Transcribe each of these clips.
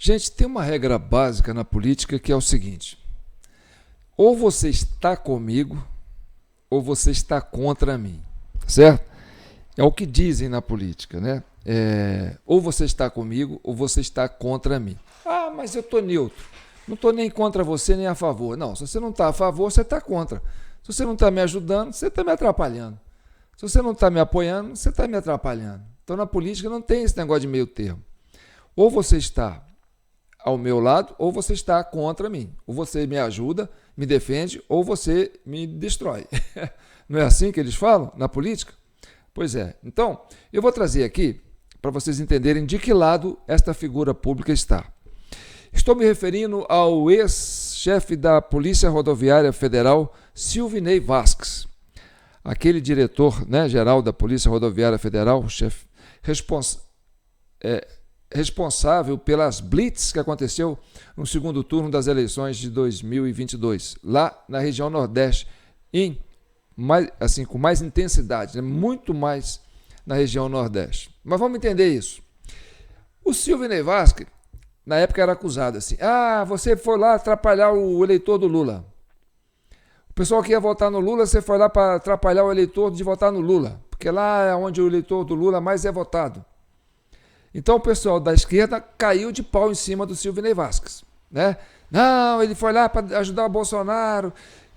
Gente, tem uma regra básica na política que é o seguinte: ou você está comigo, ou você está contra mim, certo? É o que dizem na política, né? Ou você está comigo, ou você está contra mim. Ah, mas eu estou neutro. Não estou nem contra você, nem a favor. Não, se você não está a favor, você está contra. Se você não está me ajudando, você está me atrapalhando. Se você não está me apoiando, você está me atrapalhando. Então, na política não tem esse negócio de meio termo. Ou você está ao meu lado, ou você está contra mim. Ou você me ajuda, me defende, ou você me destrói. Não é assim que eles falam na política? Pois é. Então, eu vou trazer aqui para vocês entenderem de que lado esta figura pública está. Estou me referindo ao ex-chefe da Polícia Rodoviária Federal, Silvinei Vasquez. Aquele diretor, né, geral da Polícia Rodoviária Federal, chefe responsável pelas blitz que aconteceu no segundo turno das eleições de 2022, lá na região Nordeste, com mais intensidade, né? Muito mais na região Nordeste. Mas vamos entender isso. O Silvinei Vasquez, na época, era acusado assim: você foi lá atrapalhar o eleitor do Lula. O pessoal que ia votar no Lula, você foi lá para atrapalhar o eleitor de votar no Lula, porque lá é onde o eleitor do Lula mais é votado. Então o pessoal da esquerda caiu de pau em cima do Silvinei Vasquez, né? Não, ele foi lá para ajudar o Bolsonaro,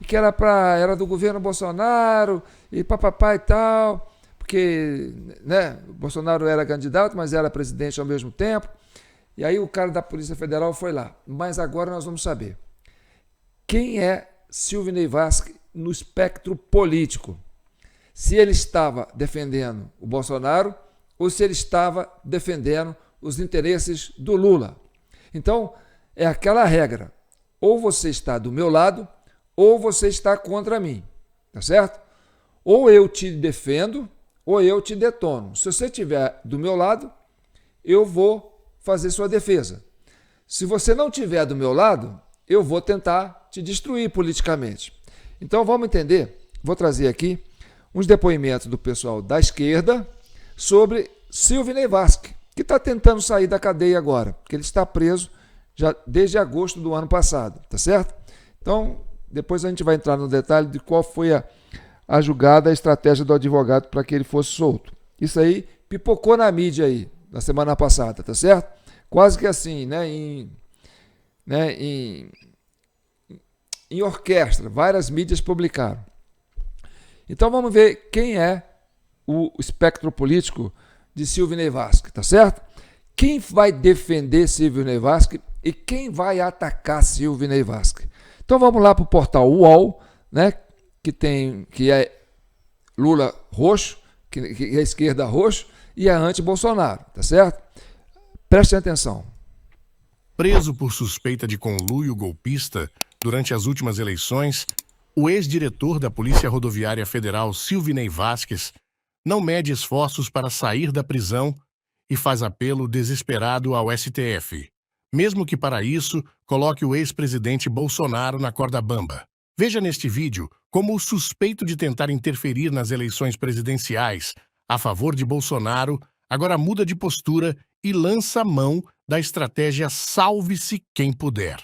que era do governo Bolsonaro, e papapá e tal, porque, né, o Bolsonaro era candidato, mas era presidente ao mesmo tempo. E aí o cara da Polícia Federal foi lá. Mas agora nós vamos saber quem é Silvinei Vasquez no espectro político. Se ele estava defendendo o Bolsonaro ou se ele estava defendendo os interesses do Lula. Então, é aquela regra: ou você está do meu lado, ou você está contra mim, tá certo? Ou eu te defendo, ou eu te detono. Se você estiver do meu lado, eu vou fazer sua defesa. Se você não estiver do meu lado, eu vou tentar te destruir politicamente. Então, vamos entender. Vou trazer aqui uns depoimentos do pessoal da esquerda sobre Silvinei Vasquez, que está tentando sair da cadeia agora, porque ele está preso já desde agosto do ano passado, tá certo? Então, depois a gente vai entrar no detalhe de qual foi a julgada, a estratégia do advogado para que ele fosse solto. Isso aí pipocou na mídia aí, na semana passada, tá certo? Quase que assim, né, em orquestra, várias mídias publicaram. Então vamos ver quem é o espectro político de Silvinei Vasquez, tá certo? Quem vai defender Silvinei Vasquez e quem vai atacar Silvinei Vasquez? Então vamos lá para o portal UOL, né, que é Lula roxo, que é a esquerda roxo e é anti-Bolsonaro, tá certo? Prestem atenção. Preso por suspeita de conluio golpista durante as últimas eleições, o ex-diretor da Polícia Rodoviária Federal, Silvinei Vasquez, não mede esforços para sair da prisão e faz apelo desesperado ao STF, mesmo que para isso coloque o ex-presidente Bolsonaro na corda bamba. Veja neste vídeo como o suspeito de tentar interferir nas eleições presidenciais a favor de Bolsonaro agora muda de postura e lança mão da estratégia Salve-se quem puder.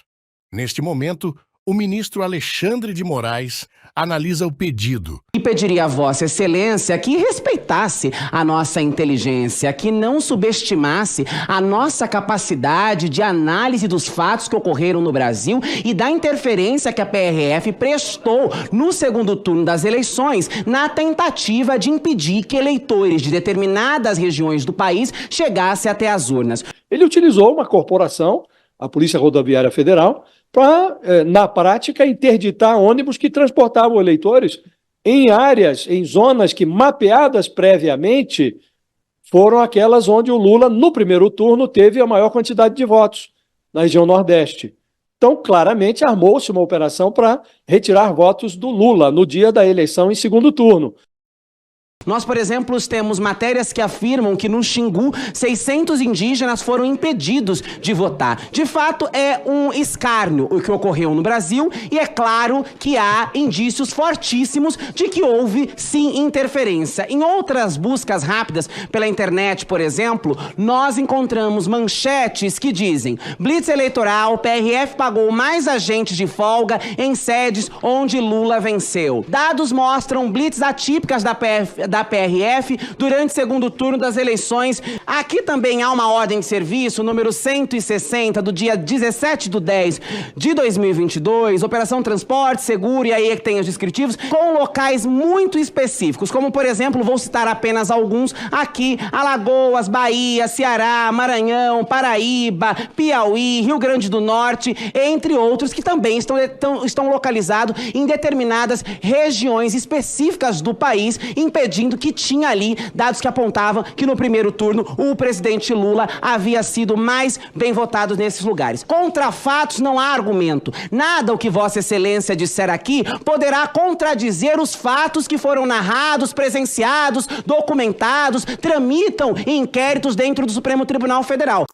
Neste momento, o ministro Alexandre de Moraes analisa o pedido. E pediria a Vossa Excelência que respeitasse a nossa inteligência, que não subestimasse a nossa capacidade de análise dos fatos que ocorreram no Brasil e da interferência que a PRF prestou no segundo turno das eleições na tentativa de impedir que eleitores de determinadas regiões do país chegassem até as urnas. Ele utilizou uma corporação, a Polícia Rodoviária Federal, para, na prática, interditar ônibus que transportavam eleitores em áreas, em zonas que, mapeadas previamente, foram aquelas onde o Lula, no primeiro turno, teve a maior quantidade de votos, na região Nordeste. Então, claramente, armou-se uma operação para retirar votos do Lula no dia da eleição em segundo turno. Nós, por exemplo, temos matérias que afirmam que no Xingu 600 indígenas foram impedidos de votar. De fato, é um escárnio o que ocorreu no Brasil e é claro que há indícios fortíssimos de que houve, sim, interferência. Em outras buscas rápidas pela internet, por exemplo, nós encontramos manchetes que dizem: blitz eleitoral, PRF pagou mais agentes de folga em sedes onde Lula venceu. Dados mostram blitz atípicas da PRF durante o segundo turno das eleições. Aqui também há uma ordem de serviço, número 160, do dia 17/10/2022, Operação Transporte Seguro, e aí é que tem os descritivos, com locais muito específicos, como, por exemplo, vou citar apenas alguns aqui: Alagoas, Bahia, Ceará, Maranhão, Paraíba, Piauí, Rio Grande do Norte, entre outros, que também estão localizados em determinadas regiões específicas do país, impedindo que tinha ali dados que apontavam que no primeiro turno o presidente Lula havia sido mais bem votado nesses lugares. Contra fatos não há argumento. Nada o que Vossa Excelência disser aqui poderá contradizer os fatos que foram narrados, presenciados, documentados, tramitam em inquéritos dentro do Supremo Tribunal Federal.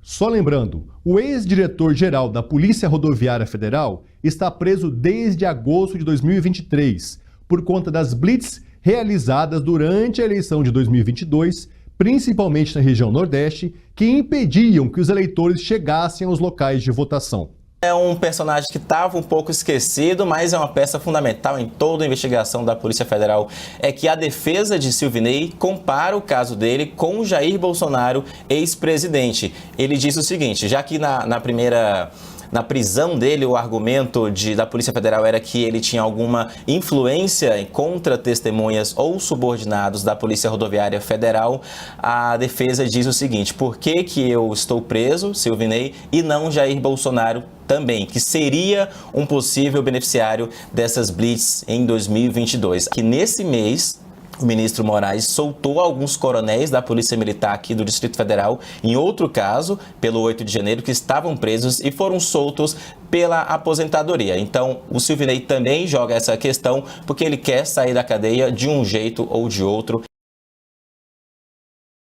Só lembrando, o ex-diretor-geral da Polícia Rodoviária Federal está preso desde agosto de 2023, por conta das blitz realizadas durante a eleição de 2022, principalmente na região Nordeste, que impediam que os eleitores chegassem aos locais de votação. É um personagem que estava um pouco esquecido, mas é uma peça fundamental em toda a investigação da Polícia Federal. É que a defesa de Silvinei compara o caso dele com o Jair Bolsonaro, ex-presidente. Ele diz o seguinte: já que na prisão dele, o argumento da Polícia Federal era que ele tinha alguma influência contra testemunhas ou subordinados da Polícia Rodoviária Federal, a defesa diz o seguinte: por que eu estou preso, Silvinei, e não Jair Bolsonaro também, que seria um possível beneficiário dessas blitz em 2022. Que nesse mês, o ministro Moraes soltou alguns coronéis da Polícia Militar aqui do Distrito Federal, em outro caso, pelo 8 de janeiro, que estavam presos e foram soltos pela aposentadoria. Então, o Silvinei também joga essa questão porque ele quer sair da cadeia de um jeito ou de outro.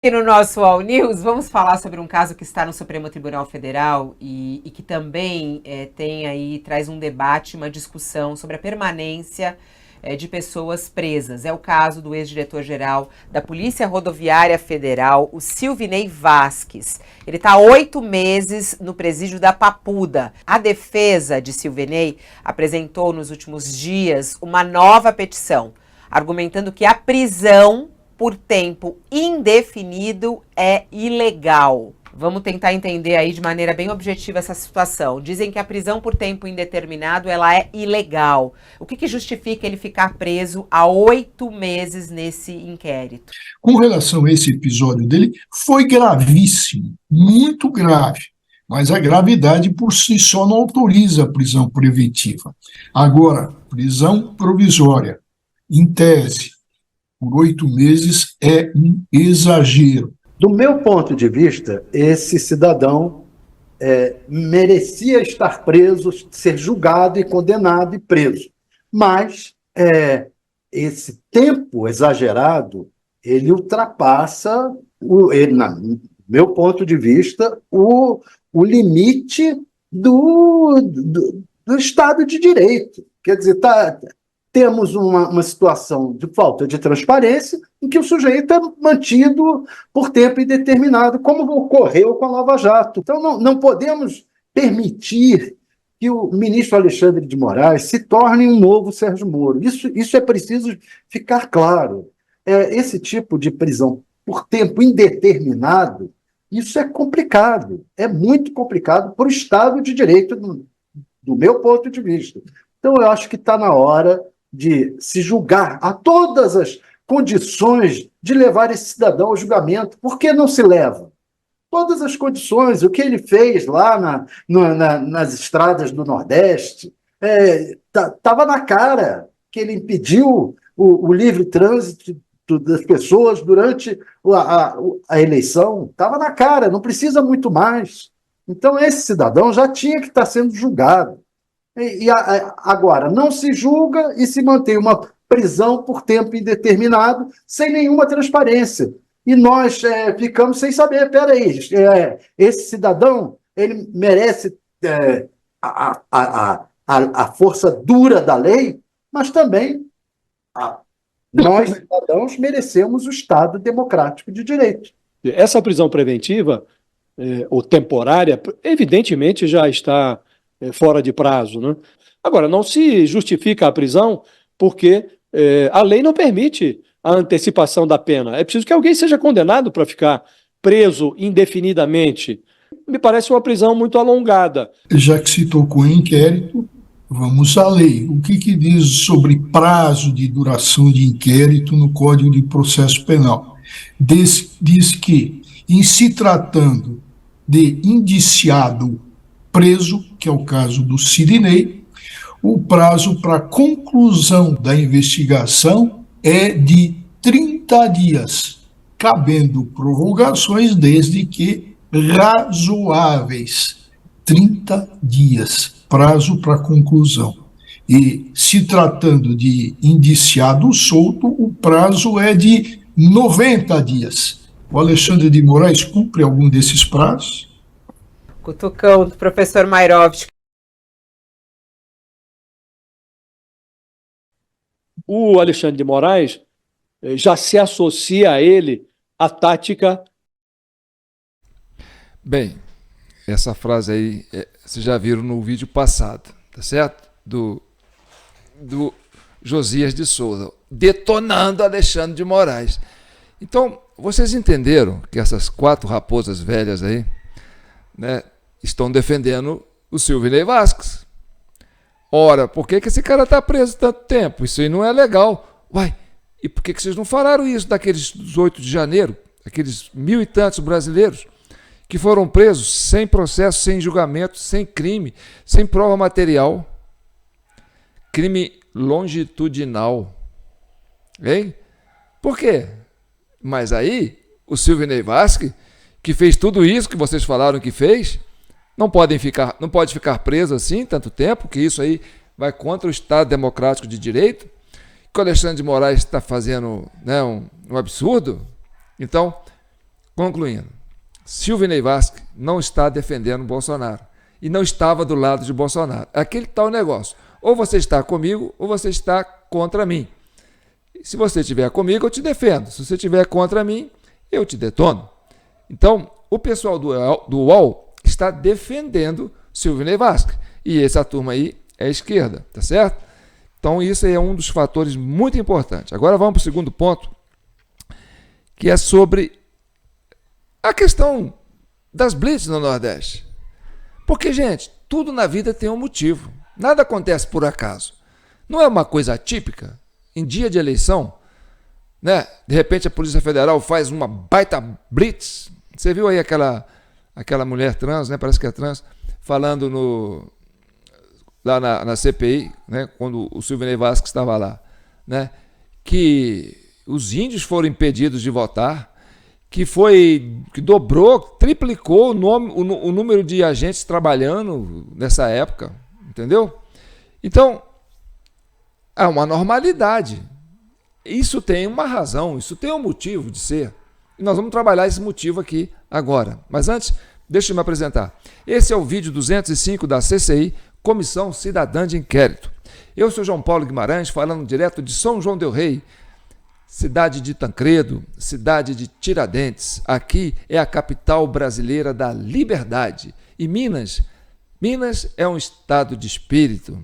E no nosso All News, vamos falar sobre um caso que está no Supremo Tribunal Federal e que também traz um debate, uma discussão sobre a permanência de pessoas presas. É o caso do ex-diretor-geral da Polícia Rodoviária Federal, o Silvinei Vasquez. Ele está há 8 meses no presídio da Papuda. A defesa de Silvinei apresentou nos últimos dias uma nova petição, argumentando que a prisão por tempo indefinido é ilegal. Vamos tentar entender aí de maneira bem objetiva essa situação. Dizem que a prisão por tempo indeterminado ela é ilegal. O que justifica ele ficar preso há 8 meses nesse inquérito? Com relação a esse episódio dele, foi gravíssimo, muito grave. Mas a gravidade por si só não autoriza a prisão preventiva. Agora, prisão provisória, em tese, por 8 meses é um exagero. Do meu ponto de vista, esse cidadão merecia estar preso, ser julgado e condenado e preso. Mas esse tempo exagerado, ele ultrapassa, no meu ponto de vista, o limite do Estado de Direito. Quer dizer, temos uma situação de falta de transparência em que o sujeito é mantido por tempo indeterminado, como ocorreu com a Lava Jato. Então, não podemos permitir que o ministro Alexandre de Moraes se torne um novo Sérgio Moro. Isso é preciso ficar claro. Esse tipo de prisão por tempo indeterminado, isso é complicado, é muito complicado para o Estado de Direito, do meu ponto de vista. Então, eu acho que está na hora de se julgar a todas as condições de levar esse cidadão ao julgamento. Por que não se leva? Todas as condições, o que ele fez lá nas estradas do Nordeste, estava na cara que ele impediu o livre trânsito das pessoas durante a eleição. Estava na cara, não precisa muito mais. Então, esse cidadão já tinha que estar sendo julgado. Agora, não se julga e se mantém uma prisão por tempo indeterminado, sem nenhuma transparência. E nós ficamos sem saber, peraí, esse cidadão, ele merece a força dura da lei, mas também nós, cidadãos, merecemos o Estado democrático de direito. Essa prisão preventiva, ou temporária, evidentemente já está fora de prazo, né? Agora, não se justifica a prisão porque a lei não permite a antecipação da pena. É preciso que alguém seja condenado para ficar preso indefinidamente. Me parece uma prisão muito alongada. Já que se tocou em inquérito, vamos à lei. O que diz sobre prazo de duração de inquérito no Código de Processo Penal? Diz que, em se tratando de indiciado preso, que é o caso do Sidney, o prazo para conclusão da investigação é de 30 dias, cabendo prorrogações desde que razoáveis. 30 dias, prazo para conclusão. E, se tratando de indiciado solto, o prazo é de 90 dias. O Alexandre de Moraes cumpre algum desses prazos? Cutucão do professor Mairovski. O Alexandre de Moraes já se associa a ele a tática. Bem, essa frase aí, vocês já viram no vídeo passado, tá certo? Do Josias de Souza, detonando Alexandre de Moraes. Então, vocês entenderam que essas 4 raposas velhas aí, né, estão defendendo o Silvinei Vasquez. Ora, por que esse cara está preso tanto tempo? Isso aí não é legal. Uai, e por que vocês não falaram isso daqueles 18 de janeiro? Aqueles 1000 e tantos brasileiros que foram presos sem processo, sem julgamento, sem crime, sem prova material. Crime longitudinal. Hein? Por quê? Mas aí, o Silvinei Vasquez, que fez tudo isso que vocês falaram que fez, não pode ficar preso assim tanto tempo, que isso aí vai contra o Estado Democrático de Direito, que o Alexandre de Moraes está fazendo, né, um absurdo. Então, concluindo, Silvinei Vasquez não está defendendo Bolsonaro e não estava do lado de Bolsonaro. Aquele tal negócio, ou você está comigo ou você está contra mim. Se você estiver comigo, eu te defendo. Se você estiver contra mim, eu te detono. Então, o pessoal do UOL está defendendo Silvinei Vasquez. E essa turma aí é a esquerda, tá certo? Então, isso aí é um dos fatores muito importantes. Agora vamos para o segundo ponto, que é sobre a questão das blitz no Nordeste. Porque, gente, tudo na vida tem um motivo. Nada acontece por acaso. Não é uma coisa atípica. Em dia de eleição, né? De repente a Polícia Federal faz uma baita blitz. Você viu aí aquela mulher trans, né? Parece que é trans, falando lá na CPI, né? Quando o Silvinei Vasquez estava lá, né? Que os índios foram impedidos de votar, que dobrou, triplicou o número de agentes trabalhando nessa época, entendeu? Então, é uma normalidade. Isso tem uma razão, isso tem um motivo de ser. E nós vamos trabalhar esse motivo aqui agora. Mas antes, deixa eu me apresentar. Esse é o vídeo 205 da CCI, Comissão Cidadã de Inquérito. Eu sou João Paulo Guimarães, falando direto de São João del Rei, cidade de Tancredo, cidade de Tiradentes. Aqui é a capital brasileira da liberdade. E Minas é um estado de espírito.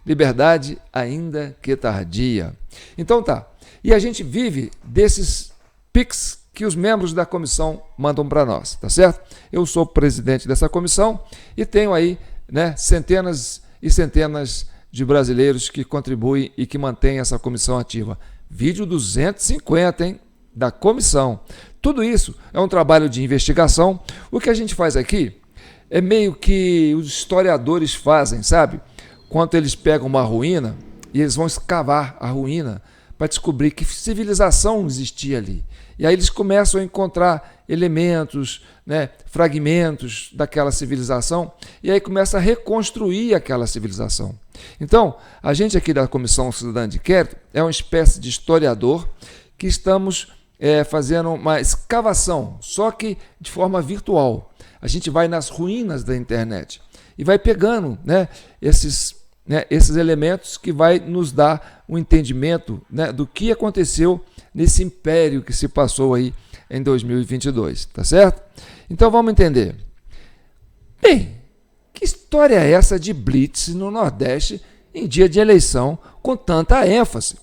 Liberdade ainda que tardia. Então tá. E a gente vive desses PIX que os membros da comissão mandam para nós, tá certo? Eu sou presidente dessa comissão e tenho aí, né, centenas e centenas de brasileiros que contribuem e que mantêm essa comissão ativa. Vídeo 250, hein? Da comissão. Tudo isso é um trabalho de investigação. O que a gente faz aqui é meio que os historiadores fazem, sabe? Quando eles pegam uma ruína e eles vão escavar a ruína para descobrir que civilização existia ali. E aí eles começam a encontrar elementos, né, fragmentos daquela civilização, e aí começa a reconstruir aquela civilização. Então, a gente aqui da Comissão Cidadã de Inquérito é uma espécie de historiador que estamos fazendo uma escavação, só que de forma virtual. A gente vai nas ruínas da internet e vai pegando, né, esses elementos que vai nos dar um entendimento, né, do que aconteceu nesse império que se passou aí em 2022, tá certo? Então vamos entender. Bem, que história é essa de blitz no Nordeste em dia de eleição com tanta ênfase?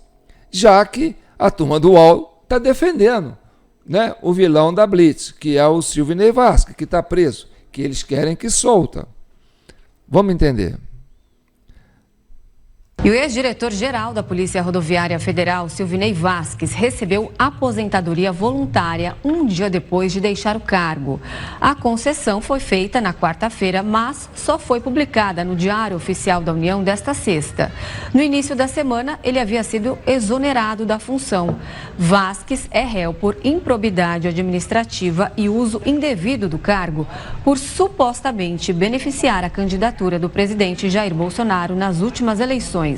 Já que a turma do UOL está defendendo, né, o vilão da blitz, que é o Silvinei Vasquez, que está preso, que eles querem que solta. Vamos entender. E o ex-diretor-geral da Polícia Rodoviária Federal, Silvinei Vasquez, recebeu aposentadoria voluntária um dia depois de deixar o cargo. A concessão foi feita na quarta-feira, mas só foi publicada no Diário Oficial da União desta sexta. No início da semana, ele havia sido exonerado da função. Vasquez é réu por improbidade administrativa e uso indevido do cargo por supostamente beneficiar a candidatura do presidente Jair Bolsonaro nas últimas eleições.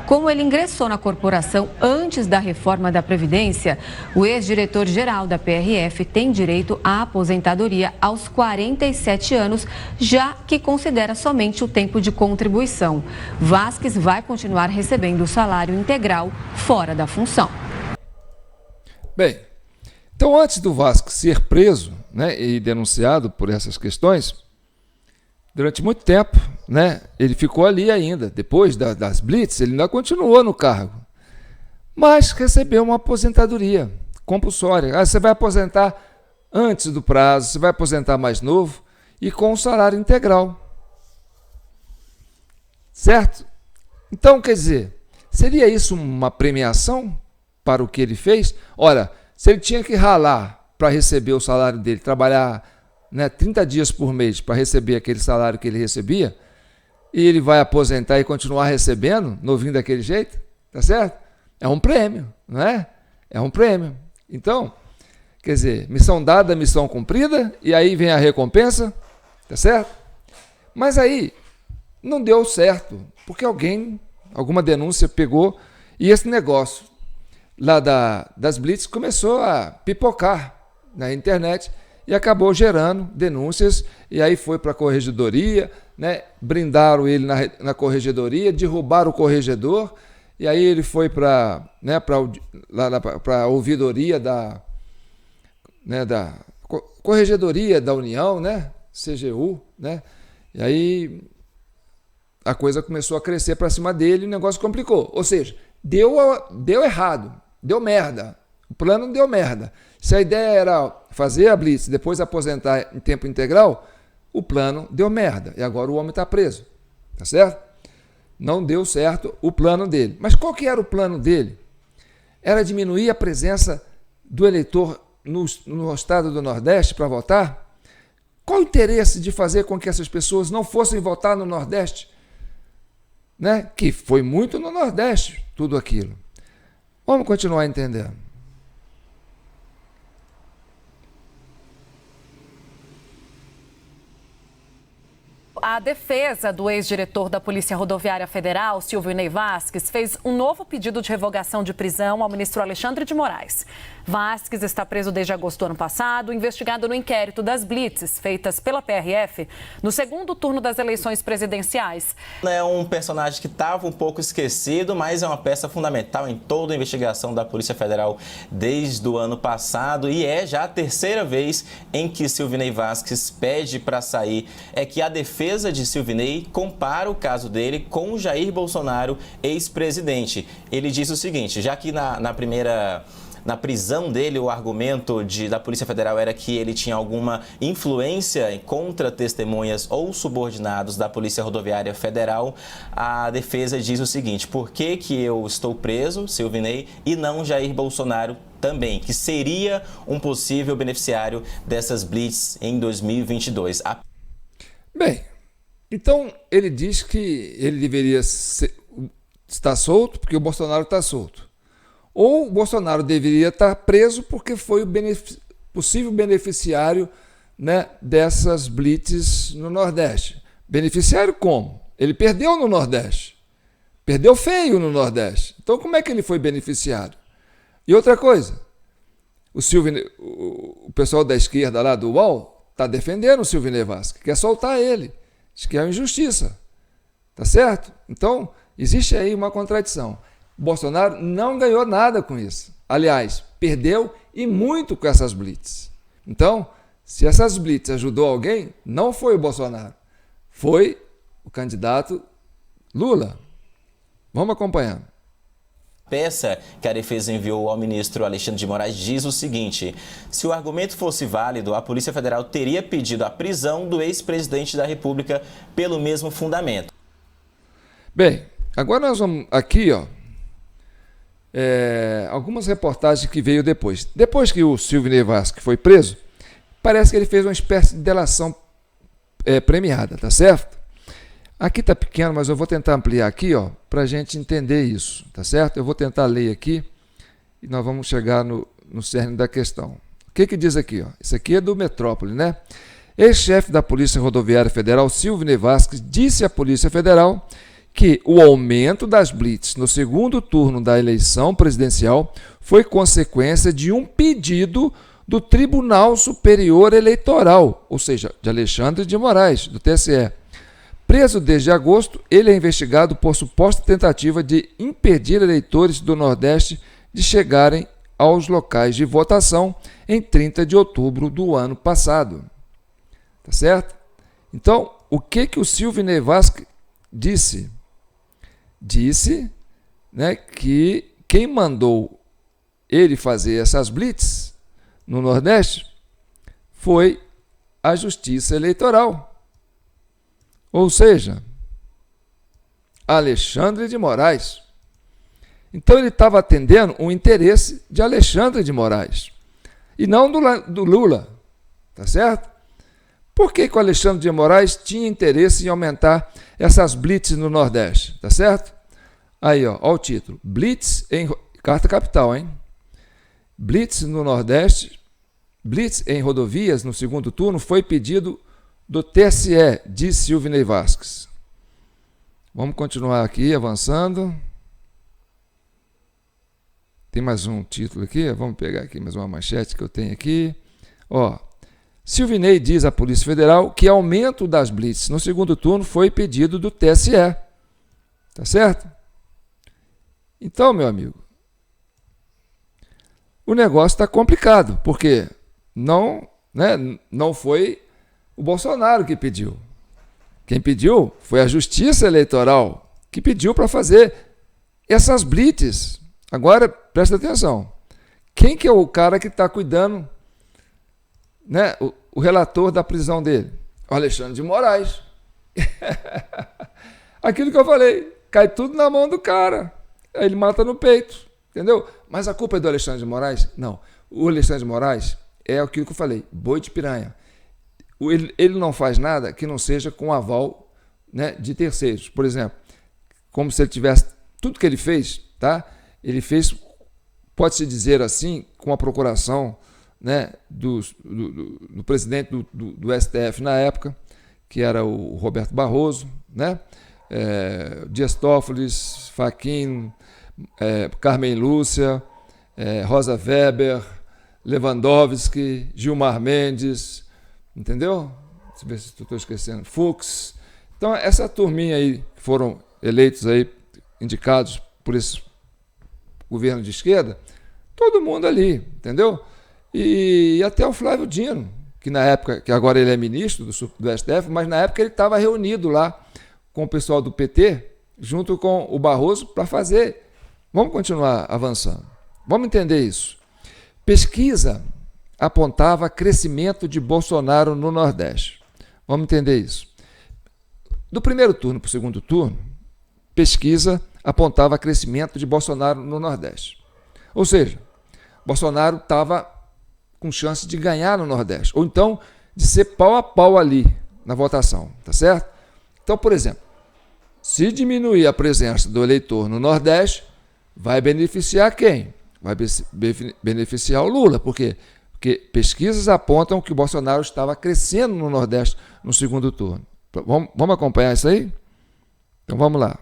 Como ele ingressou na corporação antes da reforma da Previdência, o ex-diretor-geral da PRF tem direito à aposentadoria aos 47 anos, já que considera somente o tempo de contribuição. Vasquez vai continuar recebendo o salário integral fora da função. Bem, então antes do Vasquez ser preso, né, e denunciado por essas questões, durante muito tempo, né, ele ficou ali ainda. Depois das blitz, ele ainda continuou no cargo. Mas recebeu uma aposentadoria compulsória. Você vai aposentar antes do prazo, você vai aposentar mais novo e com um salário integral. Certo? Então, quer dizer, seria isso uma premiação para o que ele fez? Ora, se ele tinha que ralar para receber o salário dele, trabalhar, né, 30 dias por mês para receber aquele salário que ele recebia, e ele vai aposentar e continuar recebendo, novinho daquele jeito, tá certo? É um prêmio, não é? É um prêmio. Então, quer dizer, missão dada, missão cumprida, e aí vem a recompensa, tá certo? Mas aí não deu certo, porque alguma denúncia pegou, e esse negócio lá das blitz começou a pipocar na internet, e acabou gerando denúncias, e aí foi para a corregedoria, né? Brindaram ele na corregedoria, derrubaram o corregedor, e aí ele foi para, né, a ouvidoria da Corregedoria da União, né? CGU, né? E aí a coisa começou a crescer para cima dele e o negócio complicou. Ou seja, deu errado, deu merda. O plano deu merda. Se a ideia era fazer a blitz e depois aposentar em tempo integral, o plano deu merda. E agora o homem está preso. Tá certo? Não deu certo o plano dele. Mas qual que era o plano dele? Era diminuir a presença do eleitor no estado do Nordeste para votar? Qual o interesse de fazer com que essas pessoas não fossem votar no Nordeste? Né? Que foi muito no Nordeste, tudo aquilo. Vamos continuar entendendo. A defesa do ex-diretor da Polícia Rodoviária Federal, Silvinei Vasquez, fez um novo pedido de revogação de prisão ao ministro Alexandre de Moraes. Vasquez está preso desde agosto do ano passado, investigado no inquérito das blitzes feitas pela PRF no segundo turno das eleições presidenciais. É um personagem que estava um pouco esquecido, mas é uma peça fundamental em toda a investigação da Polícia Federal desde o ano passado, e é já a terceira vez em que Silvinei Vasquez pede para sair. É que a defesa de Silvinei compara o caso dele com o Jair Bolsonaro, ex-presidente. Ele diz o seguinte, já que na prisão dele, o argumento da Polícia Federal era que ele tinha alguma influência contra testemunhas ou subordinados da Polícia Rodoviária Federal, a defesa diz o seguinte: por que eu estou preso, Silvinei, e não Jair Bolsonaro também, que seria um possível beneficiário dessas blitz em 2022? Bem, então ele diz que ele deveria estar solto porque o Bolsonaro está solto. ou o Bolsonaro deveria estar preso porque foi o possível beneficiário, né, dessas blitz no Nordeste. Beneficiário como? Ele perdeu no Nordeste. Perdeu feio no Nordeste. Então, como é que ele foi beneficiário? E outra coisa, o pessoal da esquerda lá do UOL está defendendo o Silvinei Vasquez, quer soltar ele. Diz que é uma injustiça. Tá certo? Então, existe aí uma contradição. Bolsonaro não ganhou nada com isso. Aliás, perdeu e muito com essas blitz. Então, se essas blitz ajudou alguém, não foi o Bolsonaro. Foi o candidato Lula. Vamos acompanhando. Peça que a defesa enviou ao ministro Alexandre de Moraes diz o seguinte: se o argumento fosse válido, a Polícia Federal teria pedido a prisão do ex-presidente da República pelo mesmo fundamento. Bem, agora nós vamos aqui, ó, algumas reportagens que veio depois. Depois que o Silvinei Vasquez foi preso, parece que ele fez uma espécie de delação premiada, tá certo? Aqui tá pequeno, mas eu vou tentar ampliar aqui, ó, para a gente entender isso, tá certo? Eu vou tentar ler aqui e nós vamos chegar no cerne da questão. O que diz aqui, ó? Isso aqui é do Metrópole, né? Ex-chefe da Polícia Rodoviária Federal, Silvinei Vasquez, disse à Polícia Federal que o aumento das blitz no segundo turno da eleição presidencial foi consequência de um pedido do Tribunal Superior Eleitoral, ou seja, de Alexandre de Moraes, do TSE. Preso desde agosto, ele é investigado por suposta tentativa de impedir eleitores do Nordeste de chegarem aos locais de votação em 30 de outubro do ano passado. Tá certo? Então, o que o Silvinei Vasquez disse? Disse, né, que quem mandou ele fazer essas blitz no Nordeste foi a Justiça Eleitoral. Ou seja, Alexandre de Moraes. Então ele estava atendendo um interesse de Alexandre de Moraes e não do Lula, tá certo? Por que o Alexandre de Moraes tinha interesse em aumentar essas blitz no Nordeste, tá certo? Aí, ó o título, blitz em carta capital, hein? Blitz no Nordeste, blitz em rodovias no segundo turno foi pedido do TSE, disse Silvinei Vasquez. Vamos continuar aqui, avançando. Tem mais um título aqui, vamos pegar aqui mais uma manchete que eu tenho aqui. Ó, Silvinei diz à Polícia Federal que aumento das blitz no segundo turno foi pedido do TSE. Tá certo? Então, meu amigo, o negócio está complicado, porque não foi o Bolsonaro que pediu. Quem pediu foi a Justiça Eleitoral, que pediu para fazer essas blitz. Agora, presta atenção. Quem que é o cara que está cuidando, né, o relator da prisão dele? O Alexandre de Moraes. Aquilo que eu falei, cai tudo na mão do cara. Aí ele mata no peito, entendeu? Mas a culpa é do Alexandre de Moraes? Não. O Alexandre de Moraes é aquilo que eu falei, boi de piranha. Ele não faz nada que não seja com aval, né, de terceiros. Por exemplo, como se ele tivesse... Tudo que ele fez, tá? Ele fez, pode-se dizer assim, com a procuração, né, do presidente do STF na época, que era o Roberto Barroso, né? Dias Toffoli, Fachin, Carmen Lúcia, Rosa Weber, Lewandowski, Gilmar Mendes... Entendeu? Deixa eu ver se estou esquecendo. Fux. Então, essa turminha aí que foram eleitos aí, indicados por esse governo de esquerda, todo mundo ali, entendeu? E até o Flávio Dino, que na época, que agora ele é ministro do STF, mas na época ele estava reunido lá com o pessoal do PT, junto com o Barroso, para fazer. Vamos continuar avançando. Vamos entender isso. Pesquisa apontava crescimento de Bolsonaro no Nordeste. Vamos entender isso. Do primeiro turno para o segundo turno, pesquisa apontava crescimento de Bolsonaro no Nordeste. Ou seja, Bolsonaro estava com chance de ganhar no Nordeste, ou então de ser pau a pau ali na votação, tá certo? Então, por exemplo, se diminuir a presença do eleitor no Nordeste, vai beneficiar quem? vai beneficiar o Lula. Por quê? Porque pesquisas apontam que o Bolsonaro estava crescendo no Nordeste no segundo turno. Vamos acompanhar isso aí? Então vamos lá.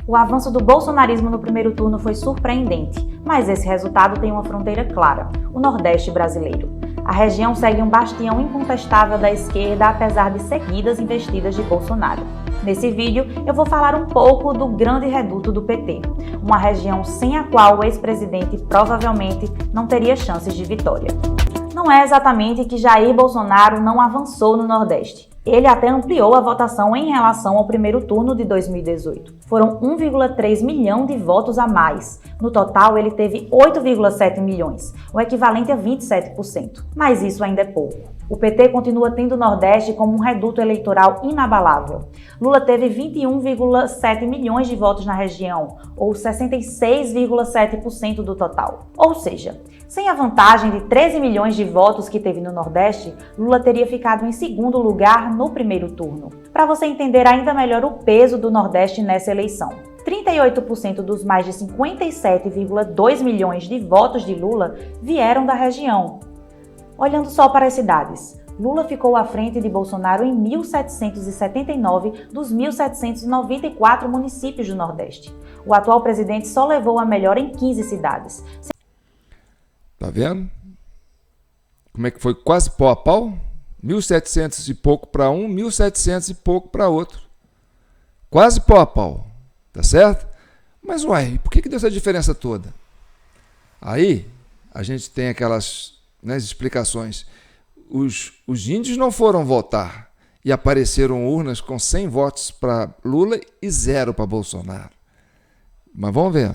O avanço do bolsonarismo no primeiro turno foi surpreendente, mas esse resultado tem uma fronteira clara: o Nordeste brasileiro. A região segue um bastião incontestável da esquerda, apesar de seguidas investidas de Bolsonaro. Nesse vídeo, eu vou falar um pouco do grande reduto do PT, uma região sem a qual o ex-presidente provavelmente não teria chances de vitória. Não é exatamente que Jair Bolsonaro não avançou no Nordeste. Ele até ampliou a votação em relação ao primeiro turno de 2018. Foram 1,3 milhão de votos a mais. No total, ele teve 8,7 milhões, o equivalente a 27%. Mas isso ainda é pouco. O PT continua tendo o Nordeste como um reduto eleitoral inabalável. Lula teve 21,7 milhões de votos na região, ou 66,7% do total. Ou seja, sem a vantagem de 13 milhões de votos que teve no Nordeste, Lula teria ficado em segundo lugar no primeiro turno. Para você entender ainda melhor o peso do Nordeste nessa eleição, 38% dos mais de 57,2 milhões de votos de Lula vieram da região. Olhando só para as cidades, Lula ficou à frente de Bolsonaro em 1.779 dos 1.794 municípios do Nordeste. O atual presidente só levou a melhor em 15 cidades. Tá vendo? Como é que foi quase pau a pau? 1.700 e pouco para um, 1.700 e pouco para outro. Quase pau a pau. Tá certo? Mas, uai, por que deu essa diferença toda? Aí, a gente tem aquelas explicações. Os índios não foram votar e apareceram urnas com 100 votos para Lula e 0 para Bolsonaro. Mas vamos ver.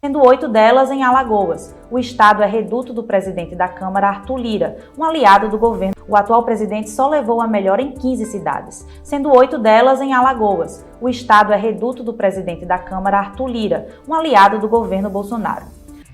Sendo 8 delas em Alagoas. O estado é reduto do presidente da Câmara, Arthur Lira, um aliado do governo. O atual presidente só levou a melhor em 15 cidades, sendo 8 delas em Alagoas. O estado é reduto do presidente da Câmara, Arthur Lira, um aliado do governo Bolsonaro.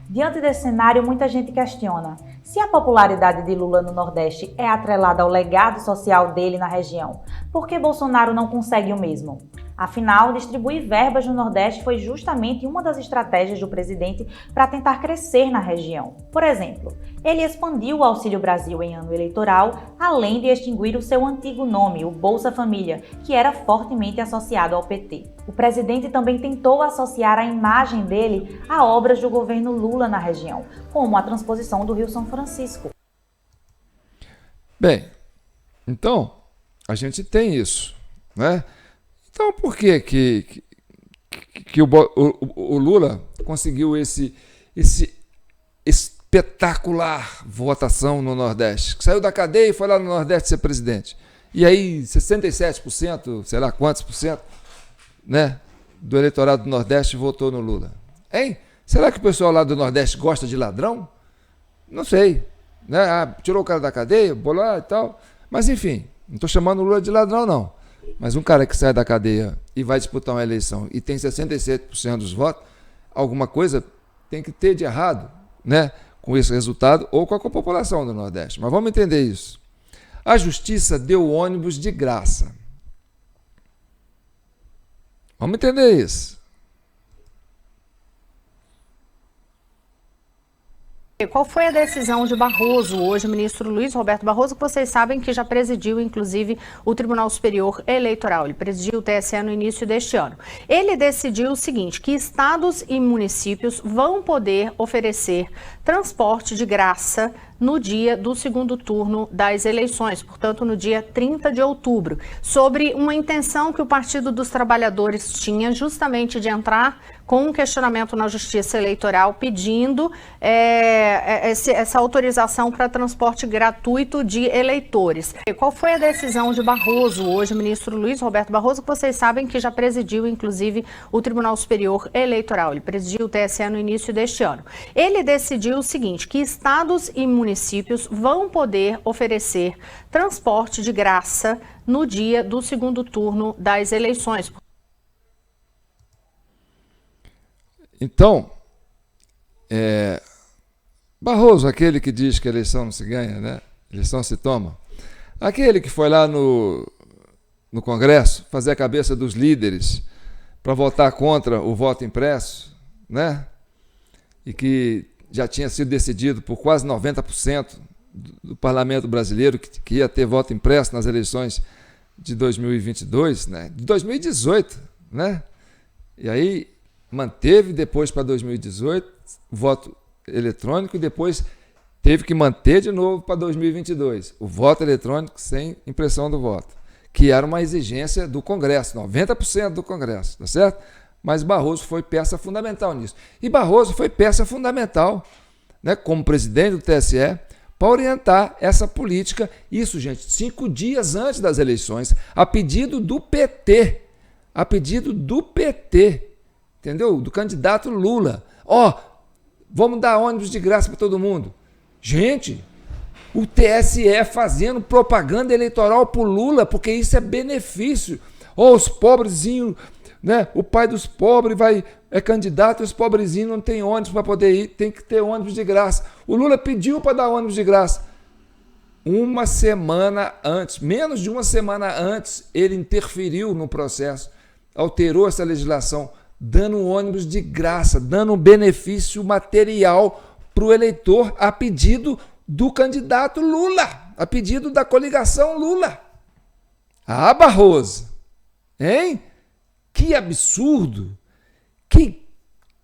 Diante desse cenário, muita gente questiona: se a popularidade de Lula no Nordeste é atrelada ao legado social dele na região, por que Bolsonaro não consegue o mesmo? Afinal, distribuir verbas no Nordeste foi justamente uma das estratégias do presidente para tentar crescer na região. Por exemplo, ele expandiu o Auxílio Brasil em ano eleitoral, além de extinguir o seu antigo nome, o Bolsa Família, que era fortemente associado ao PT. O presidente também tentou associar a imagem dele a obras do governo Lula na região, como a transposição do Rio São Francisco. Bem, então, a gente tem isso, né? Então, por que o Lula conseguiu esse espetacular votação no Nordeste? Saiu da cadeia e foi lá no Nordeste ser presidente. E aí, 67%, sei lá quantos por cento, né, do eleitorado do Nordeste votou no Lula. Hein? Será que o pessoal lá do Nordeste gosta de ladrão? Não sei. Né? Tirou o cara da cadeia, bolou lá e tal. Mas, enfim, não estou chamando o Lula de ladrão, não. Mas um cara que sai da cadeia e vai disputar uma eleição e tem 67% dos votos, alguma coisa tem que ter de errado, né, com esse resultado ou com a população do Nordeste. Mas vamos entender isso. A justiça deu ônibus de graça. Vamos entender isso. Qual foi a decisão de Barroso hoje, o ministro Luiz Roberto Barroso, que vocês sabem que já presidiu, inclusive, o Tribunal Superior Eleitoral. Ele presidiu o TSE no início deste ano. Ele decidiu o seguinte, que estados e municípios vão poder oferecer transporte de graça no dia do segundo turno das eleições, portanto, no dia 30 de outubro, sobre uma intenção que o Partido dos Trabalhadores tinha justamente de entrar com um questionamento na Justiça Eleitoral pedindo essa autorização para transporte gratuito de eleitores. Qual foi a decisão de Barroso hoje, o ministro Luiz Roberto Barroso, que vocês sabem que já presidiu, inclusive, o Tribunal Superior Eleitoral. Ele presidiu o TSE no início deste ano. Ele decidiu o seguinte, que estados e municípios vão poder oferecer transporte de graça no dia do segundo turno das eleições. Então, Barroso, aquele que diz que a eleição não se ganha, né? A eleição se toma. Aquele que foi lá no Congresso fazer a cabeça dos líderes, para votar contra o voto impresso, né? E que já tinha sido decidido por quase 90% do parlamento brasileiro que ia ter voto impresso nas eleições de 2022, né? De 2018, né? E aí manteve depois para 2018 o voto eletrônico e depois teve que manter de novo para 2022 o voto eletrônico sem impressão do voto, que era uma exigência do Congresso, 90% do Congresso, tá certo? Mas Barroso foi peça fundamental nisso. E Barroso foi peça fundamental, né, como presidente do TSE, para orientar essa política. Isso, gente, 5 dias antes das eleições, a pedido do PT, entendeu? Do candidato Lula. Vamos dar ônibus de graça para todo mundo. Gente, o TSE fazendo propaganda eleitoral para o Lula, porque isso é benefício. Os pobrezinhos, né? O pai dos pobres é candidato e os pobrezinhos não tem ônibus para poder ir, tem que ter ônibus de graça. O Lula pediu para dar ônibus de graça. Uma semana antes, menos de uma semana antes, ele interferiu no processo, alterou essa legislação, dando ônibus de graça, dando um benefício material para o eleitor a pedido do candidato Lula, a pedido da coligação Lula. Barroso, hein? Que absurdo, que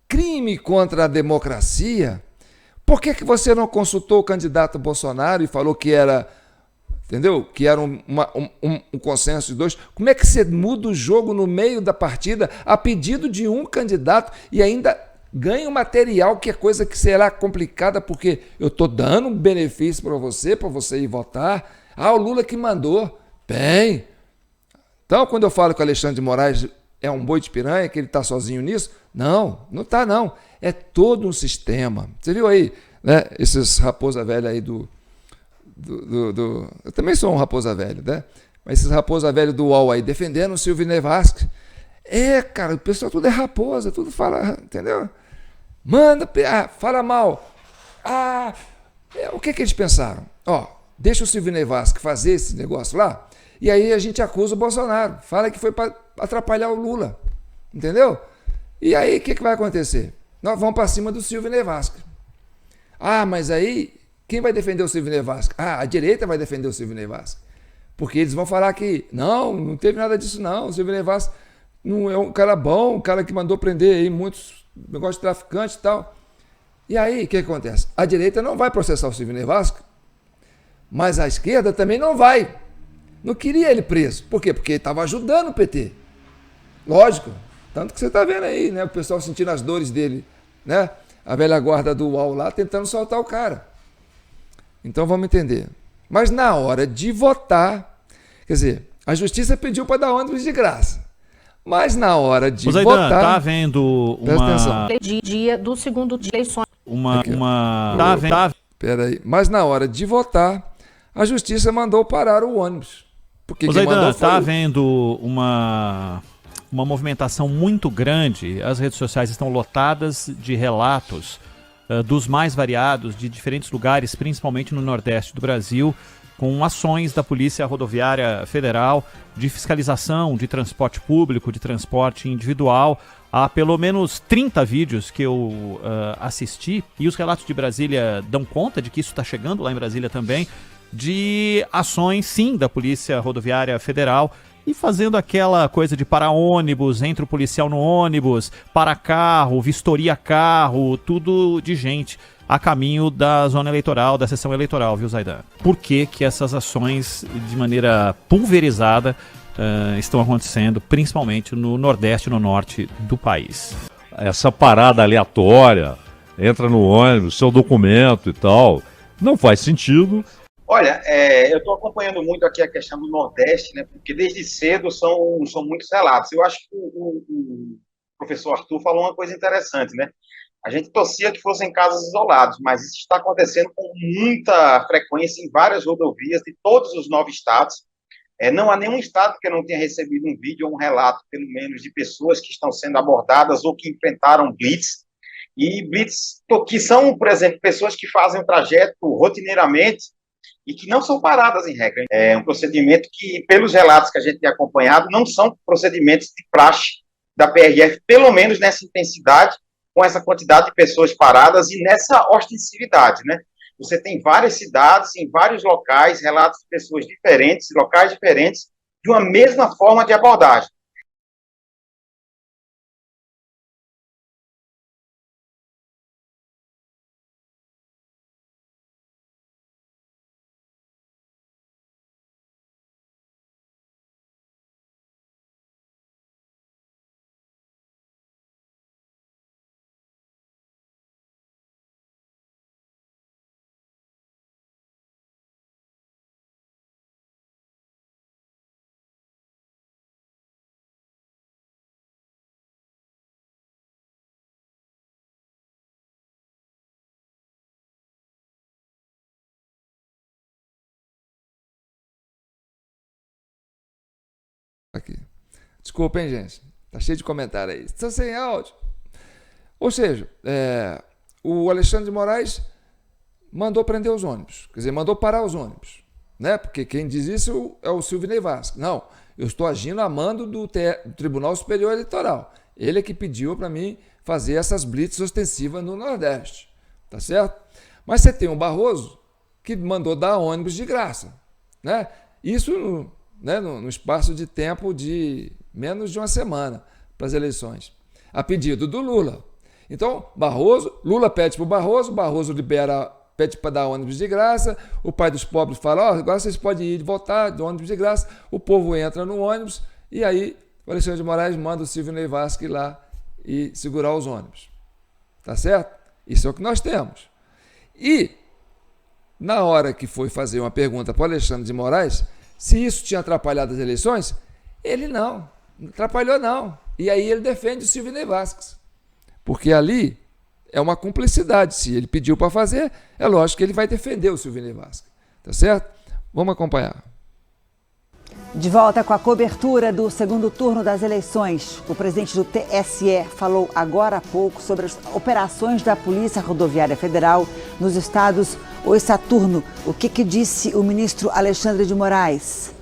crime contra a democracia. Por que você não consultou o candidato Bolsonaro e falou que era, entendeu? Que era um consenso de dois? Como é que você muda o jogo no meio da partida a pedido de um candidato e ainda ganha um material que é coisa que será complicada porque eu estou dando um benefício para você ir votar. O Lula que mandou. Bem, então quando eu falo que o Alexandre de Moraes é um boi de piranha, que ele está sozinho nisso? Não está não. É todo um sistema. Você viu aí, né, esses raposa velha aí eu também sou um raposa velho, né? Mas esses raposa velho do UOL aí defendendo o Silvinei Vasquez. Cara, o pessoal tudo é raposa, tudo fala, entendeu? Manda, fala mal. O que eles pensaram? Deixa o Silvinei Vasquez fazer esse negócio lá, e aí a gente acusa o Bolsonaro, fala que foi para atrapalhar o Lula, entendeu? E aí o que vai acontecer? Nós vamos para cima do Silvinei Vasquez. Mas aí quem vai defender o Silvinei Vasquez? A direita vai defender o Silvinei Vasquez, porque eles vão falar que não teve nada disso não, o Silvinei Vasquez não é um cara bom, um cara que mandou prender aí muitos negócios de traficantes e tal. E aí o que acontece? A direita não vai processar o Silvinei Vasquez, mas a esquerda também não vai. Não queria ele preso. Por quê? Porque ele estava ajudando o PT. Lógico. Tanto que você está vendo aí, né? O pessoal sentindo as dores dele, né? A velha guarda do UOL lá tentando soltar o cara. Então vamos entender. Mas na hora de votar, quer dizer, a justiça pediu para dar ônibus de graça. Mas na hora de votar... tá havendo uma... dia do segundo dia de eleições. Peraí. Mas na hora de votar, a justiça mandou parar o ônibus. Porque está havendo uma movimentação muito grande. As redes sociais estão lotadas de relatos dos mais variados, de diferentes lugares, principalmente no Nordeste do Brasil, com ações da Polícia Rodoviária Federal de fiscalização de transporte público, de transporte individual. Há pelo menos 30 vídeos que eu assisti, e os relatos de Brasília dão conta de que isso está chegando lá em Brasília também, de ações, sim, da Polícia Rodoviária Federal, e fazendo aquela coisa de parar ônibus, entra o policial no ônibus, para carro, vistoria carro, tudo de gente a caminho da zona eleitoral, da sessão eleitoral, viu, Zaidan? Por que essas ações, de maneira pulverizada, estão acontecendo, principalmente no Nordeste e no Norte do país? Essa parada aleatória, entra no ônibus, seu documento e tal, não faz sentido. Olha, eu estou acompanhando muito aqui a questão do Nordeste, né, porque desde cedo são muitos relatos. Eu acho que o professor Arthur falou uma coisa interessante, né? A gente torcia que fossem casos isolados, mas isso está acontecendo com muita frequência em várias rodovias de todos os 9 estados. Não há nenhum estado que não tenha recebido um vídeo ou um relato, pelo menos, de pessoas que estão sendo abordadas ou que enfrentaram blitz. E blitz que são, por exemplo, pessoas que fazem o trajeto rotineiramente e que não são paradas em regra. É um procedimento que, pelos relatos que a gente tem acompanhado, não são procedimentos de praxe da PRF, pelo menos nessa intensidade, com essa quantidade de pessoas paradas e nessa ostensividade, né? Você tem várias cidades, em vários locais, relatos de pessoas diferentes, locais diferentes, de uma mesma forma de abordagem. Aqui. Desculpa, hein, gente? Tá cheio de comentário aí. Está sem áudio. Ou seja, o Alexandre de Moraes mandou prender os ônibus. Quer dizer, mandou parar os ônibus. Né? Porque quem diz isso é o Silvinei Vasquez. Não, eu estou agindo a mando do Tribunal Superior Eleitoral. Ele é que pediu para mim fazer essas blitz ostensivas no Nordeste. Tá certo? Mas você tem o Barroso que mandou dar ônibus de graça. Né? Isso no espaço de tempo de menos de uma semana para as eleições, a pedido do Lula. Então, Lula pede para o Barroso pede para dar ônibus de graça, o pai dos pobres fala, agora vocês podem ir votar de ônibus de graça, o povo entra no ônibus, e aí o Alexandre de Moraes manda o Silvinei Vasquez ir lá e segurar os ônibus. Tá certo? Isso é o que nós temos. E, na hora que foi fazer uma pergunta para o Alexandre de Moraes, se isso tinha atrapalhado as eleições, ele não atrapalhou não. E aí ele defende o Silvinei Vasquez. Porque ali é uma cumplicidade. Se ele pediu para fazer, é lógico que ele vai defender o Silvinei Vasquez. Tá certo? Vamos acompanhar. De volta com a cobertura do segundo turno das eleições, o presidente do TSE falou agora há pouco sobre as operações da Polícia Rodoviária Federal nos estados. Oi, Saturno, o que disse o ministro Alexandre de Moraes?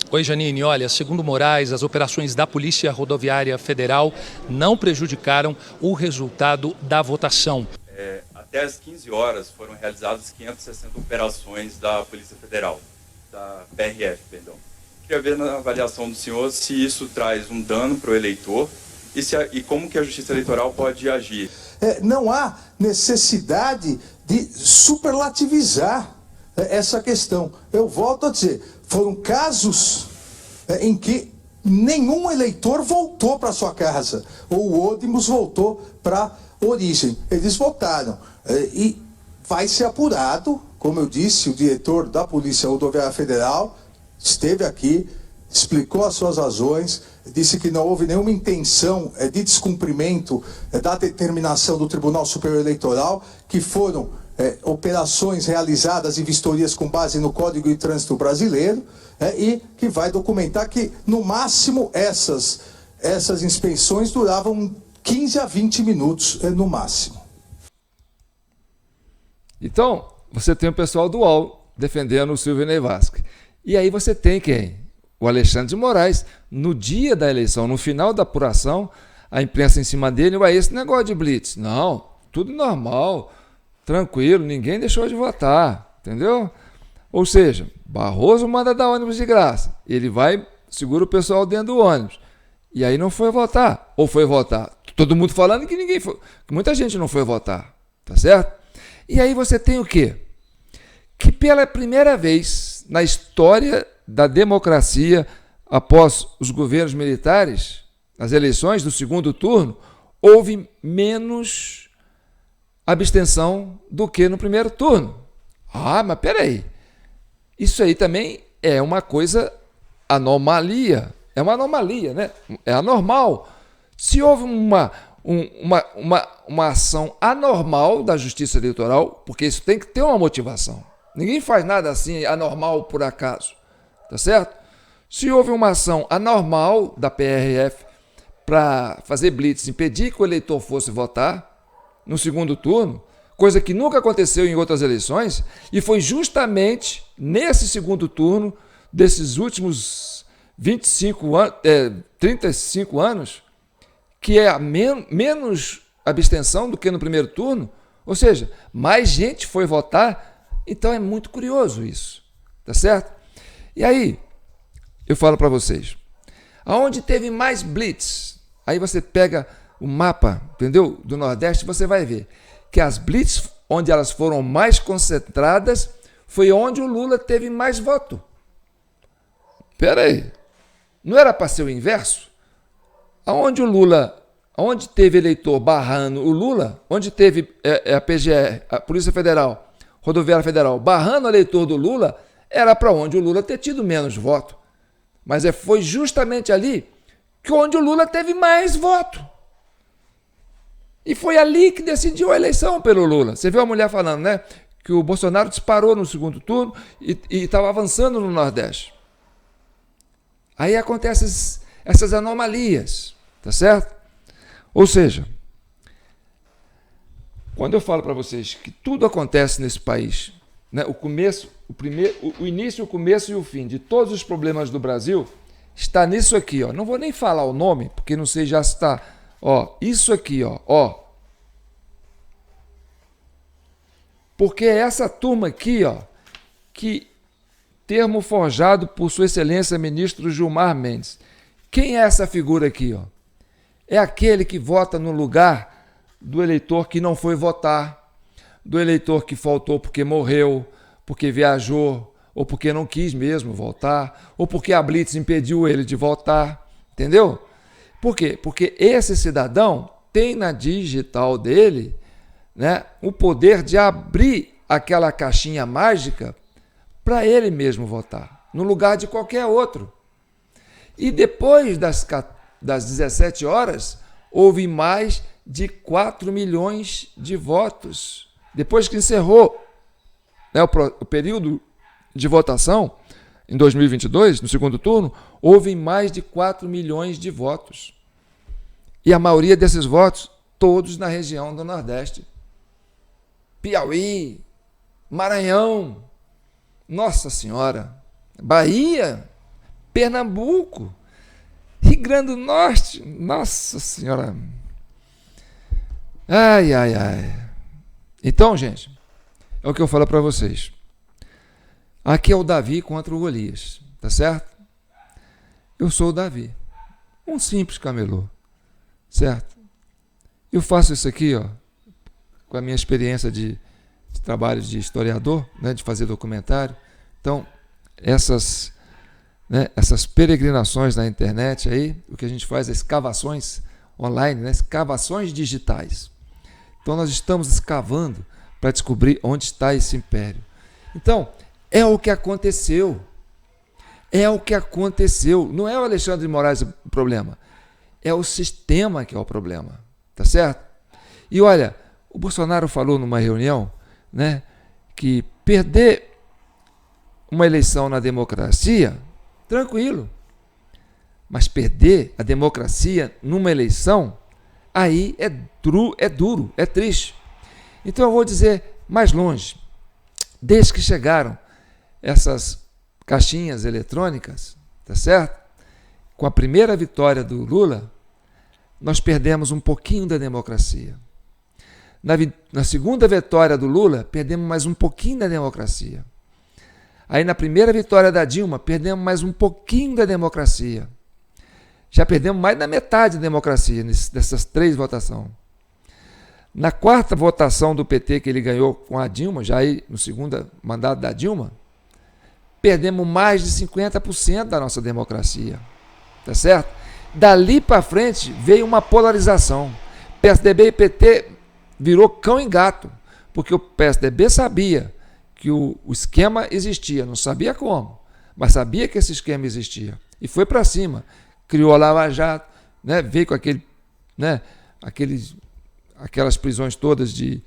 Oi, Janine. Olha, segundo Moraes, as operações da Polícia Rodoviária Federal não prejudicaram o resultado da votação. Até às 15 horas foram realizadas 560 operações da Polícia Federal, da PRF, perdão. Queria ver na avaliação do senhor se isso traz um dano para o eleitor e como que a Justiça Eleitoral pode agir. Não há necessidade de superlativizar essa questão. Eu volto a dizer, foram casos em que nenhum eleitor voltou para sua casa, ou o ônibus voltou para a origem. Eles votaram e vai ser apurado, como eu disse, o diretor da Polícia Rodoviária Federal esteve aqui, explicou as suas razões, disse que não houve nenhuma intenção de descumprimento da determinação do Tribunal Superior Eleitoral, que foram operações realizadas e vistorias com base no Código de Trânsito Brasileiro, e que vai documentar que, no máximo, essas inspeções duravam 15 a 20 minutos, no máximo. Então, você tem o pessoal do UOL defendendo o Silvinei Vasquez. E aí você tem quem? O Alexandre de Moraes, no dia da eleição, no final da apuração, a imprensa em cima dele, esse negócio de blitz. Não, tudo normal, tranquilo, ninguém deixou de votar, entendeu? Ou seja, Barroso manda dar ônibus de graça, ele vai, segura o pessoal dentro do ônibus, e aí não foi votar, ou foi votar. Todo mundo falando que ninguém foi, que muita gente não foi votar, tá certo? E aí você tem o quê? Que pela primeira vez na história da democracia, após os governos militares, nas eleições do segundo turno, houve menos abstenção do que no primeiro turno. Mas peraí, isso aí também é uma coisa anomalia, é uma anomalia, né? É anormal. Se houve uma ação anormal da Justiça Eleitoral, porque isso tem que ter uma motivação. Ninguém faz nada assim anormal por acaso, tá certo? Se houve uma ação anormal da PRF para fazer blitz, impedir que o eleitor fosse votar no segundo turno, coisa que nunca aconteceu em outras eleições, e foi justamente nesse segundo turno desses últimos 35 anos que é menos abstenção do que no primeiro turno, ou seja, mais gente foi votar, então é muito curioso isso, tá certo? E aí, eu falo para vocês, aonde teve mais blitz, aí você pega o mapa, entendeu, do Nordeste, você vai ver que as blitz, onde elas foram mais concentradas, foi onde o Lula teve mais voto. Espera aí, não era para ser o inverso? Onde teve eleitor barrando o Lula, onde teve a PGR, a Polícia Federal, Rodoviária Federal, barrando o eleitor do Lula, era para onde o Lula ter tido menos voto. Mas foi justamente ali que onde o Lula teve mais voto. E foi ali que decidiu a eleição pelo Lula. Você viu a mulher falando, né? Que o Bolsonaro disparou no segundo turno e estava avançando no Nordeste. Aí acontecem essas anomalias, tá certo? Ou seja, quando eu falo para vocês que tudo acontece nesse país, né, o início, o começo e o fim de todos os problemas do Brasil está nisso aqui, ó. Não vou nem falar o nome, porque não sei já se está, ó, isso aqui, ó. Porque é essa turma aqui, ó, que termo forjado por Sua Excelência Ministro Gilmar Mendes. Quem é essa figura aqui, ó? É aquele que vota no lugar do eleitor que não foi votar, do eleitor que faltou porque morreu, porque viajou, ou porque não quis mesmo votar, ou porque a Blitz impediu ele de votar, entendeu? Por quê? Porque esse cidadão tem na digital dele, né, o poder de abrir aquela caixinha mágica para ele mesmo votar, no lugar de qualquer outro. E depois das 17 horas, houve mais de 4 milhões de votos. Depois que encerrou, né, o período de votação, em 2022, no segundo turno, houve mais de 4 milhões de votos. E a maioria desses votos, todos na região do Nordeste. Piauí, Maranhão, Nossa Senhora, Bahia, Pernambuco, Rio Grande do Norte, Nossa Senhora. Ai. Então, gente, é o que eu falo para vocês. Aqui é o Davi contra o Golias, tá certo? Eu sou o Davi, um simples camelô, certo? Eu faço isso aqui, ó, com a minha experiência de trabalho de historiador, né, de fazer documentário. Então, essas peregrinações na internet aí, o que a gente faz é escavações online, né, escavações digitais. Então, nós estamos escavando para descobrir onde está esse império. Então, é o que aconteceu. É o que aconteceu. Não é o Alexandre de Moraes o problema. É o sistema que é o problema. Tá certo? E olha, o Bolsonaro falou numa reunião, né, que perder uma eleição na democracia, tranquilo. Mas perder a democracia numa eleição, aí é duro, é triste. Então eu vou dizer mais longe. Desde que chegaram essas caixinhas eletrônicas, tá certo? Com a primeira vitória do Lula, nós perdemos um pouquinho da democracia. Na segunda vitória do Lula, perdemos mais um pouquinho da democracia. Aí na primeira vitória da Dilma, perdemos mais um pouquinho da democracia. Já perdemos mais da metade da democracia dessas 3 votações. Na quarta votação do PT que ele ganhou com a Dilma, já aí no segundo mandato da Dilma, perdemos mais de 50% da nossa democracia. Tá certo? Dali para frente veio uma polarização. PSDB e PT virou cão e gato, porque o PSDB sabia que o esquema existia, não sabia como, mas sabia que esse esquema existia. E foi para cima. Criou a Lava Jato, né? Veio com aquelas prisões todas de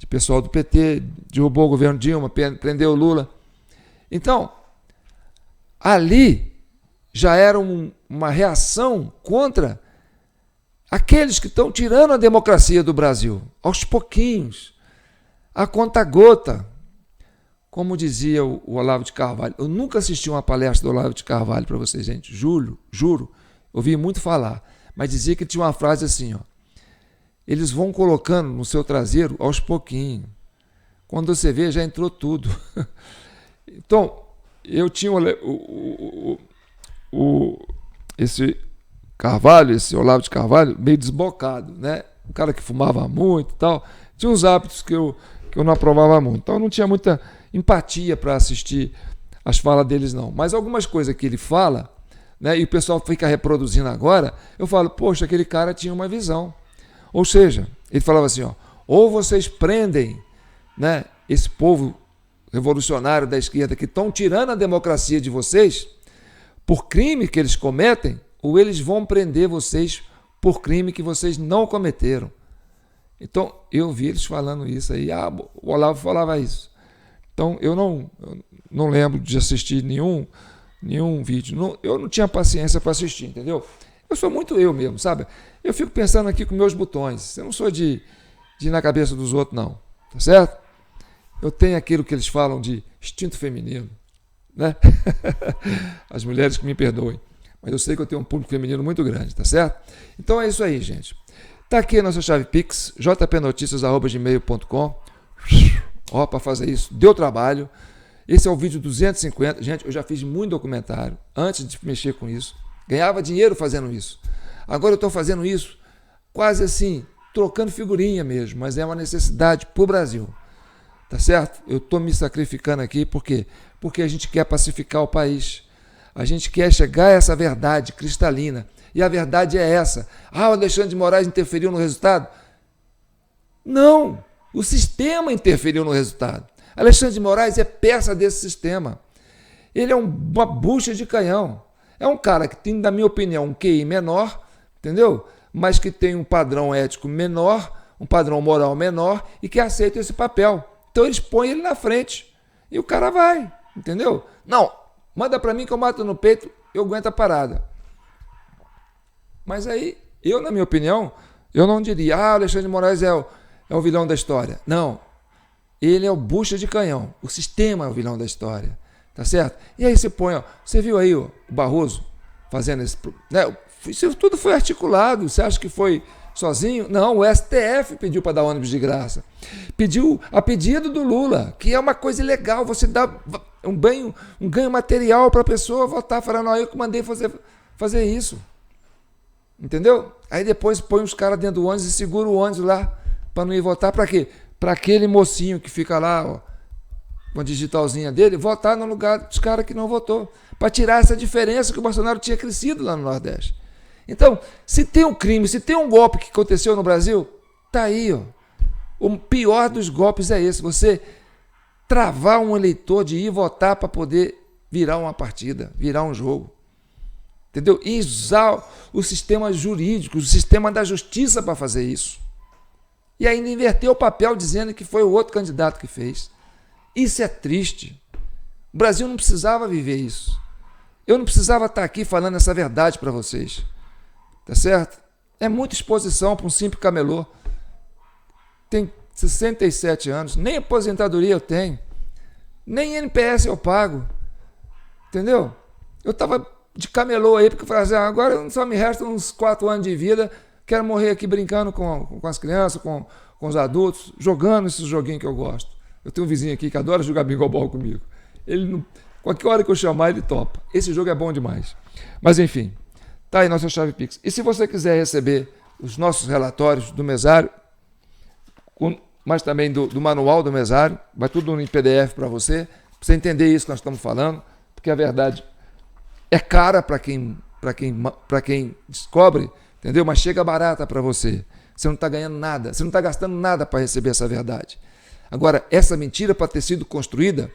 pessoal do PT, derrubou o governo Dilma, prendeu o Lula. Então, ali já era uma reação contra aqueles que estão tirando a democracia do Brasil, aos pouquinhos, a conta-gota. Como dizia o Olavo de Carvalho, eu nunca assisti uma palestra do Olavo de Carvalho para vocês, gente, juro, ouvi muito falar, mas dizia que tinha uma frase assim, ó, eles vão colocando no seu traseiro aos pouquinhos. Quando você vê, já entrou tudo. Então, eu tinha esse Carvalho, esse Olavo de Carvalho, meio desbocado, né? Um cara que fumava muito e tal. Tinha uns hábitos que eu não aprovava muito. Então, eu não tinha muita empatia para assistir as falas deles, não. Mas algumas coisas que ele fala, né, e o pessoal fica reproduzindo agora, eu falo, poxa, aquele cara tinha uma visão. Ou seja, ele falava assim, ó, ou vocês prendem, né, esse povo revolucionário da esquerda que estão tirando a democracia de vocês por crime que eles cometem, ou eles vão prender vocês por crime que vocês não cometeram. Então, eu vi eles falando isso aí. O Olavo falava isso. Então, eu não lembro de assistir nenhum vídeo. Eu não tinha paciência para assistir, entendeu? Eu sou muito eu mesmo, sabe? Eu fico pensando aqui com meus botões. Eu não sou de ir na cabeça dos outros, não. Tá certo? Eu tenho aquilo que eles falam de instinto feminino, né? As mulheres que me perdoem. Mas eu sei que eu tenho um público feminino muito grande, tá certo? Então é isso aí, gente. Tá aqui a nossa chave Pix, jpnoticias@gmail.com. Ó, para fazer isso, deu trabalho. Esse é o vídeo 250. Gente, eu já fiz muito documentário antes de mexer com isso. Ganhava dinheiro fazendo isso. Agora eu estou fazendo isso quase assim, trocando figurinha mesmo, mas é uma necessidade para o Brasil. Tá certo? Eu estou me sacrificando aqui, por quê? Porque a gente quer pacificar o país. A gente quer chegar a essa verdade cristalina. E a verdade é essa. O Alexandre de Moraes interferiu no resultado? Não! O sistema interferiu no resultado. Alexandre de Moraes é peça desse sistema. Ele é uma bucha de canhão. É um cara que tem, na minha opinião, um QI menor, entendeu? Mas que tem um padrão ético menor, um padrão moral menor e que aceita esse papel. Então eles põem ele na frente e o cara vai, entendeu? Não, manda para mim que eu mato no peito, eu aguento a parada. Mas aí, eu, na minha opinião, eu não diria, Alexandre de Moraes é o vilão da história. Não, ele é o bucha de canhão, o sistema é o vilão da história, tá certo? E aí você põe, ó, você viu aí ó, o Barroso fazendo esse... Né, isso tudo foi articulado, você acha que foi sozinho? Não, o STF pediu para dar ônibus de graça. Pediu a pedido do Lula, que é uma coisa ilegal, você dá um ganho material para a pessoa votar, falando, eu que mandei fazer isso. Entendeu? Aí depois põe os caras dentro do ônibus e segura o ônibus lá para não ir votar. Para quê? Para aquele mocinho que fica lá, ó, com a digitalzinha dele, votar no lugar dos caras que não votou. Para tirar essa diferença que o Bolsonaro tinha crescido lá no Nordeste. Então, se tem um crime, se tem um golpe que aconteceu no Brasil, tá aí, ó. O pior dos golpes é esse, você travar um eleitor de ir votar para poder virar uma partida, virar um jogo. Entendeu? E usar o sistema jurídico, o sistema da justiça para fazer isso. E ainda inverter o papel dizendo que foi o outro candidato que fez. Isso é triste. O Brasil não precisava viver isso. Eu não precisava estar aqui falando essa verdade para vocês. Tá certo? É muita exposição para um simples camelô. Tem 67 anos, nem aposentadoria eu tenho. Nem NPS eu pago. Entendeu? Eu estava de camelô aí, porque eu falei assim, agora só me restam uns 4 anos de vida, quero morrer aqui brincando com as crianças, com os adultos, jogando esses joguinhos que eu gosto. Eu tenho um vizinho aqui que adora jogar bingo-ball comigo. Ele não, qualquer hora que eu chamar, ele topa. Esse jogo é bom demais. Mas enfim, tá aí nossa chave Pix. E se você quiser receber os nossos relatórios do mesário, mas também do manual do mesário, vai tudo em PDF para você entender isso que nós estamos falando, porque a verdade é cara para quem descobre, entendeu? Mas chega barata para você. Você não está ganhando nada, você não está gastando nada para receber essa verdade. Agora, essa mentira, para ter sido construída,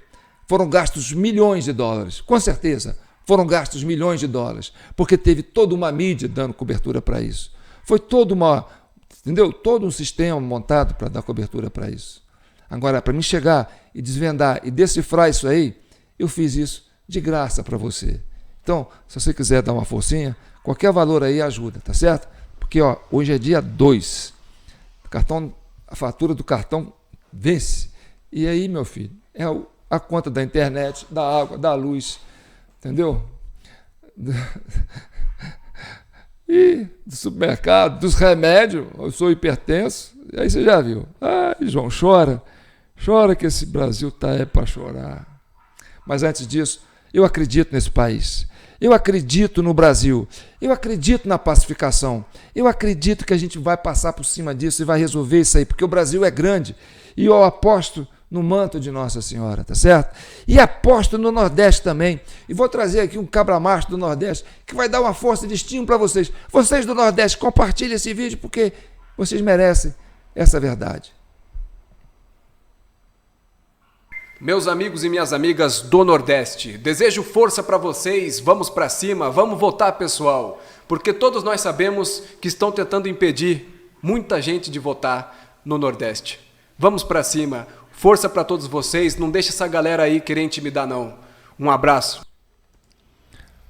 foram gastos milhões de dólares, com certeza. Foram gastos milhões de dólares, porque teve toda uma mídia dando cobertura para isso. Foi todo um sistema montado para dar cobertura para isso. Agora, para mim chegar e desvendar e decifrar isso aí, eu fiz isso de graça para você. Então, se você quiser dar uma forcinha, qualquer valor aí ajuda, tá certo? Porque ó, hoje é dia 2. A fatura do cartão vence. E aí, meu filho, é a conta da internet, da água, da luz, entendeu? E do supermercado, dos remédios, eu sou hipertenso, e aí você já viu. Ai, João, chora que esse Brasil tá para chorar. Mas antes disso, eu acredito nesse país, eu acredito no Brasil, eu acredito na pacificação, eu acredito que a gente vai passar por cima disso e vai resolver isso aí, porque o Brasil é grande, e eu aposto no manto de Nossa Senhora, tá certo? E aposto no Nordeste também. E vou trazer aqui um cabra-macho do Nordeste que vai dar uma força de estímulo para vocês. Vocês do Nordeste, compartilhem esse vídeo porque vocês merecem essa verdade. Meus amigos e minhas amigas do Nordeste, desejo força para vocês, vamos para cima, vamos votar, pessoal, porque todos nós sabemos que estão tentando impedir muita gente de votar no Nordeste. Vamos para cima. Força para todos vocês, não deixe essa galera aí querer intimidar, não. Um abraço.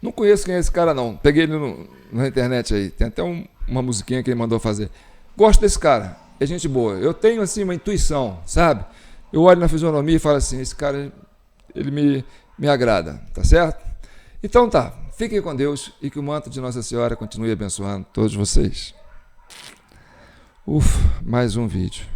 Não conheço quem é esse cara, não. Peguei ele na internet aí. Tem até uma musiquinha que ele mandou fazer. Gosto desse cara, é gente boa. Eu tenho, assim, uma intuição, sabe? Eu olho na fisionomia e falo assim, esse cara, ele me agrada, tá certo? Então tá, fiquem com Deus e que o manto de Nossa Senhora continue abençoando todos vocês. Mais um vídeo.